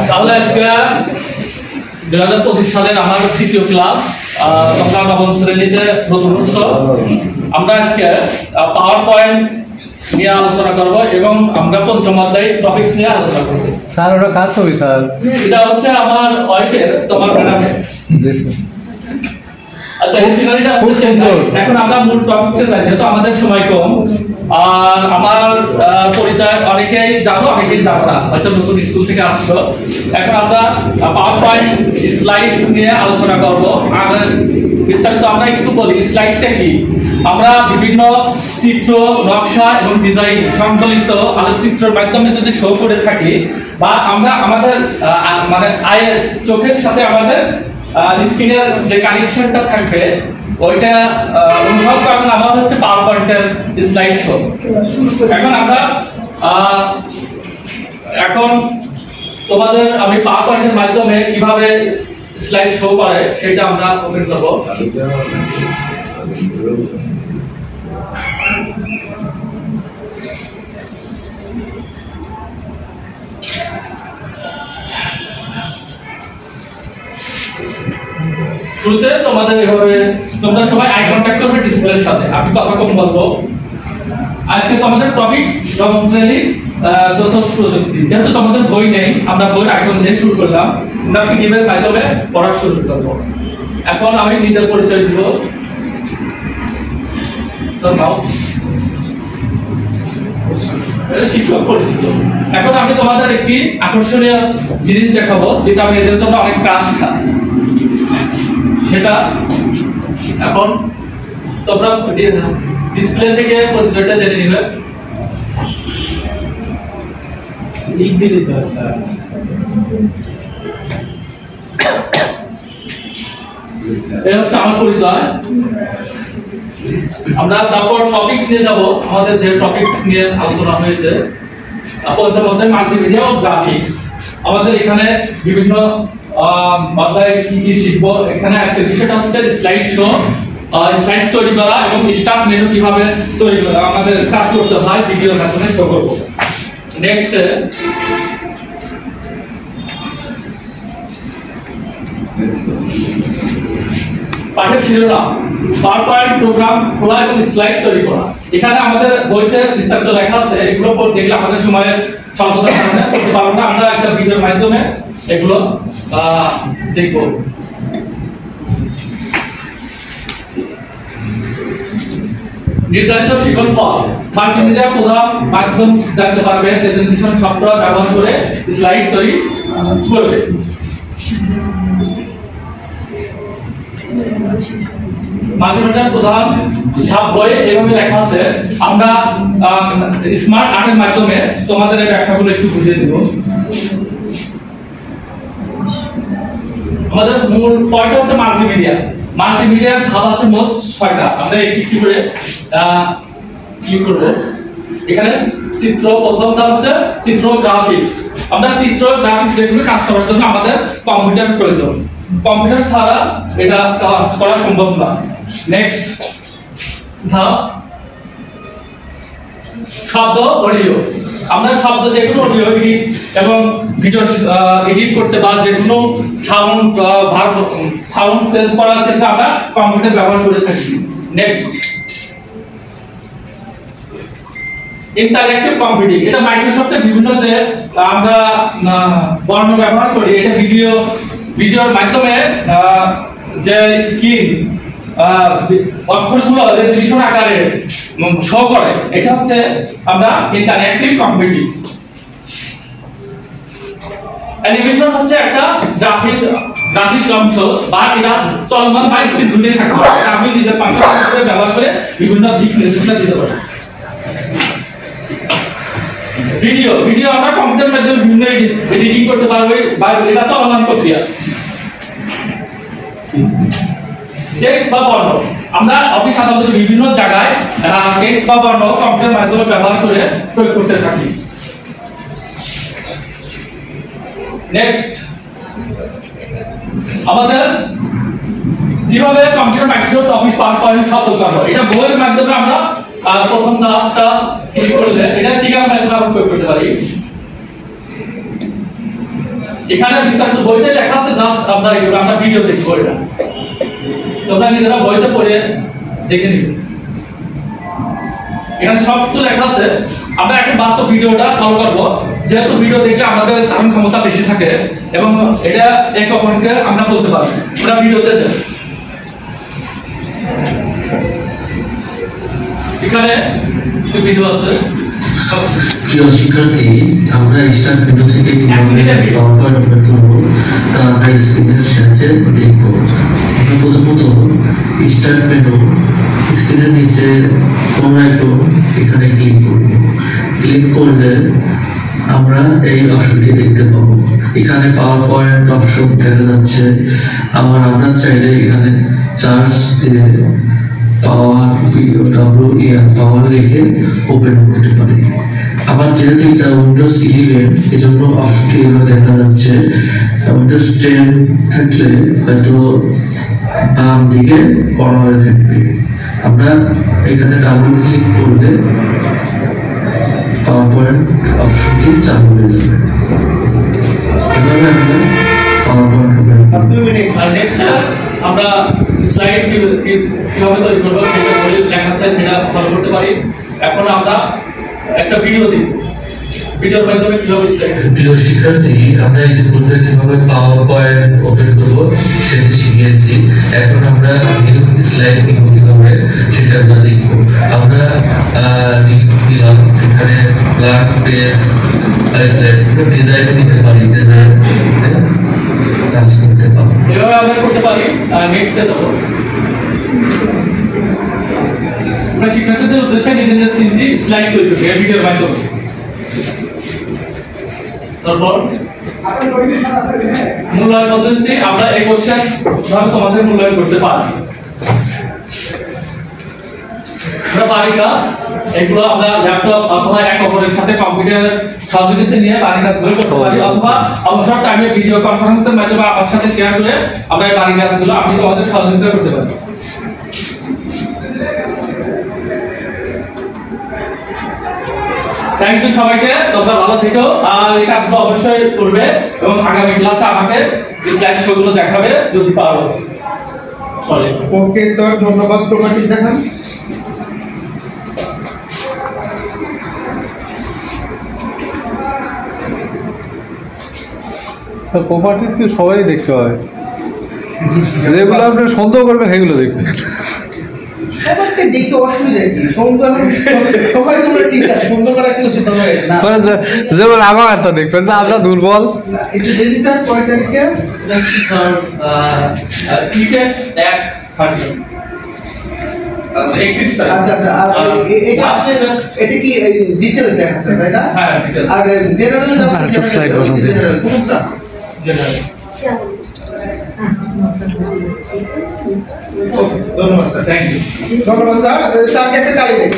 তাহলে আজকে 2025 সালের আমার তৃতীয় ক্লাস, তোমরা নবম শ্রেণীতে প্রথম বর্ষ। আমরা আজকে পাওয়ার পয়েন্ট নিয়ে আলোচনা করব এবং আমরা পঞ্চম অধ্যায় টপিকস নিয়ে আলোচনা করব। স্যার ওটা কাজ হবে স্যার, এটা হচ্ছে আমার ওয়াইফের, তোমার ম্যাডামের। আচ্ছা, এই সিনারিটা হচ্ছে এখন আমরা মূল টপিকসে যাই, যেহেতু আমাদের সময় কম আর আমার পরিচয় অনেকেই জানো অনেকেই জানো না, হয়তো নতুন স্কুল থেকে আসছো। এখন আমরা পাওয়ার পয়েন্ট স্লাইড নিয়ে আলোচনা করব। আগে বিস্তারিত আমরা একটু বলি স্লাইডটা কি। আমরা বিভিন্ন চিত্র, নকশা এবং ডিজাইন সংকলিত আলোকচিত্রের মাধ্যমে যদি শো করে থাকি, বা আমরা আমাদের মানে চোখের সাথে আমাদের স্ক্রিনের যে কানেকশনটা থাকবে ওইটা অনুভব করার নাম হচ্ছে পাওয়ার পয়েন্টের স্লাইড শো। এখন আমরা এখন তোমাদের আমি পাওয়ার পয়েন্টের মাধ্যমে কিভাবে স্লাইড শো করে সেটা আমরা ওপেন করব। শুরুতে তোমাদের এভাবে তোমরা সবাই আই কন্টাক্ট করবে ডিসপ্লের সাথে, আমি কথা কম বলবো। আজকে তোমাদের টপিকস নবম শ্রেণী তথ্য প্রযুক্তি। যেহেতু তোমাদের বই নেই, আমরা বইয়ের আইকন দিয়ে শুরু করলাম, যাতে কিভাবে মাধ্যমে পড়া শুরু করব। এখন আমি নিজের পরিচয় দিব। শিক্ষক পরিচিত। এখন আমি তোমাদের একটি আকর্ষণীয় জিনিস দেখাবো, যেটা আমি এদের জন্য অনেক কাজ শিখাই। সেটা এখন তোমরা ডিসপ্লে থেকে পরিচয়টা জেনে নিবে। এই হচ্ছে আমার পরিচয়। আমরা তারপর টপিকস নিয়ে যাব। আমাদের যে টপিকস নিয়ে আলোচনা হয়েছে পঞ্চম অধ্যায় মাল্টিমিডিয়া ও গ্রাফিক্স। আমাদের এখানে বিভিন্ন অধ্যায়ে কি কি শিখবো এখানে আছে। বিষয়টা হচ্ছে স্লাইড শো, স্লাইড তৈরি করা এবং স্টার্ট মেনু কিভাবে তৈরি আমাদের কাজ করতে হয় ভিডিওর মাধ্যমে শো করব। নেক্সট পাঠের শিরোনাম পাওয়ার পয়েন্ট প্রোগ্রাম খোলা এবং স্লাইড তৈরি করা। এখানে আমাদের বইতে বিস্তারিত লেখা আছে, এগুলো পড়তে গেলে আমাদের সময়ের স্বল্পতার কারণে পড়তে পারবো না। আমরা একটা ভিডিওর মাধ্যমে এগুলো দেখব। নির্ধারিত শিখন ফল মাল্টিমিডিয়া প্রধান মাধ্যম জানতে পারবে, প্রেজেন্টেশন সফটওয়্যার ব্যবহার করে স্লাইড তৈরি করবে। মাল্টিমিডিয়ার প্রধান ধাপ বই এভাবে লেখা আছে। আমরা স্মার্ট আর্টের মাধ্যমে তোমাদের এই ব্যাখ্যাগুলো একটু বুঝিয়ে দেব। আমাদের মূল পয়েন্ট হচ্ছে মাল্টিমিডিয়া। মাল্টিমিডিয়ার ধাপ আছে মোট 6টা। আমরা একটু করে ক্লিক করব। এখানে চিত্র, প্রথম ধাপ হচ্ছে চিত্র গ্রাফিক্স। আমরা চিত্র গ্রাফিক্স যেগুলো কাজ করার জন্য আমাদের কম্পিউটার প্রয়োজন। কম্পিউটার ছাড়া এটা কাজ করা সম্ভব না। নেক্সট ধাপ শব্দ অডিও। আমরা শব্দ যেগুলো অডিও এডিট এবং ভিডিও এডিট করতে বা যেগুলো সাউন্ড চেঞ্জ করার ক্ষেত্রে আমরা কম্পিউটার ব্যবহার করে থাকি। Next interactive computing. এটা মাইক্রোসফটের বিভিন্ন যে আমরা বর্ণ ব্যবহার করি, এটা ভিডিওর মাধ্যমে যে স্ক্রিন অক্ষরগুলো রেজোলিউশন আকারে শো করে, এটা হচ্ছে আমরা ইন্টারঅ্যাক্টিভ কম্পিউটিং। অ্যানিমেশন হচ্ছে একটা গ্রাফিক অংশ, বা এটা চলমান বা স্ক্রিন ঘুরতে থাকে। আমি নিজের পাশে ব্যবহার করে বিভিন্ন দিক নির্দেশনা দিতে পারি। ভিডিও আমরা কম্পিউটার মাধ্যমে বিভিন্ন এডিটিং করতে পারবো, বা এটা চলমান প্রক্রিয়া। টেক্সট বা বর্ণ আমরা অফিস আদালতে বিভিন্ন জায়গায় টেক্সট বা বর্ণ কম্পিউটার মাধ্যমে ব্যবহার করে প্রয়োগ করতে থাকি। নেক্সট আমাদের কিভাবে কম্পিউটার মাইক্রোসফট অফিস পাওয়ারপয়েন্ট সচল করবো, এটা বইয়ের মাধ্যমে আমরা প্রথম ধাপটা ক্লিক করলে এটা ঠিকানা মেথড আমরা প্রয়োগ করতে পারি। এখানে বিস্তারিত বইতে লেখা আছে, জাস্ট আমরা এগুলো আমরা ভিডিও দেখবো, এটা তোমরা নিজেরা বইতে পড়ে দেখে নিবে। এখানে সবকিছু লেখা আছে, আমরা এখন বাস্তব ভিডিওটা ফলো করবো, যেহেতু ভিডিও দেখলে আমাদের ধারণ ক্ষমতা বেশি থাকে এবং এটা এক অপরকে আমরা বলতে পারি। আমরা ভিডিওতে যাই, এখানে একটু ভিডিও আছে। প্রিয় শিক্ষার্থী, আমরা স্টার্ট মেনু থেকে কিভাবে পাওয়ারপয়েন্ট ওপেন করব তা আমরা স্ক্রিনের সাহায্যে দেখব। আমরা প্রথমত স্টার্ট মেনু স্ক্রিনের নিচে ফোন আইকন এখানে ক্লিক করব। ক্লিক করলে আমরা এই অপশনটি দেখতে পাবো। এখানে পাওয়ারপয়েন্ট অপশন দেখা যাচ্ছে। আমরা চাইলে এখানে চার্জ দিয়ে পাওয়ার পাওয়ার লিখে ওপেন করতে পারি। আবার যেহেতু এটা উইন্ডোজ 11 এজন্য অপশনটি এভাবে দেখা যাচ্ছে। উইন্ডোজ 10 থাকলে হয়তো বাম দিকে কর্নারে থাকবে। আমরা এখানে ডাবল ক্লিক করলে পাওয়ারপয়েন্ট অপশনটি চালু হয়ে যাবে। এভাবে আমরা পাওয়ারপয়েন্ট ওপেন আর নেক্সট আমরা স্লাইড কিভাবে তৈরি করব সেটা বলে লেখা আছে, সেটা ফলো করতে পারি। এখন আমরা একটা ভিডিও দিই, ভিডিওর মাধ্যমে কিভাবে স্লাইড। প্রিয় শিক্ষার্থী, আমরা ইতিপূর্বে কিভাবে পাওয়ারপয়েন্ট ওপেন করব সেটি শিখেছি। এখন আমরা নিউ স্লাইড নিব কিভাবে সেটা আমরা দেখব। আমরা দিলাম এখানে প্ল্যান পেজ স্লাইড ডিজাইন নিতে পারি, ডিজাইন কাজ করতে পারি। এভাবে আমরা করতে পারি। আর নেক্সট আমরা শিক্ষার্থীদের উদ্দেশ্যে নিজেদের তিনটি স্লাইড তৈরি করি ভিডিওর মাধ্যমে। তারপর মূল্যায়ন পদ্ধতি, আমরা এই কোশ্চেন ভাবে তোমাদের মূল্যায়ন করতে পারি। আমরা বাড়ি কাজ এগুলো আমরা ল্যাপটপ অথবা এক অপরের সাথে কম্পিউটার সহযোগিতা নিয়ে বাড়ি কাজগুলো করতে পারি, অথবা অবসর টাইমে ভিডিও কনফারেন্সের মাধ্যমে আমার সাথে শেয়ার করে আমরা এই বাড়ি কাজগুলো আমি তোমাদের সহযোগিতা করতে পারি। থ্যাংক ইউ সবাইকে, তোমরা ভালো থেকো। আর এই কাজগুলো অবশ্যই করবে এবং আগামী ক্লাসে আমাকে স্লাইড শোগুলো দেখাবে যদি পারো। ওকে স্যার, ধন্যবাদ। প্রপার্টিজ দেখান। প্রপার্টিজ কি সবাই দেখতে হয়? যেগুলো আপনি সন্দেহ করবেন সেগুলো দেখবেন। সবাইকে দেখে অসুবিধা কি? সবাই তোমরা টিচার, সুন্দর করা কি উচিত হবে না? যেমন আমার একটা দেখবেন যে আমরা দুর্বল। একটু দেখি স্যার, কয় তারিখে? আচ্ছা আচ্ছা। আর এটা কি ডিটেইলস দেখাচ্ছে তাই না? হ্যাঁ, ডিটেইলস। আর জেনারেল জেনারেল কোনটা? জেনারেল। ধন্যবাদ স্যার। Thank you. ধন্যবাদ স্যার। স্যারকে একটা তালি দিন।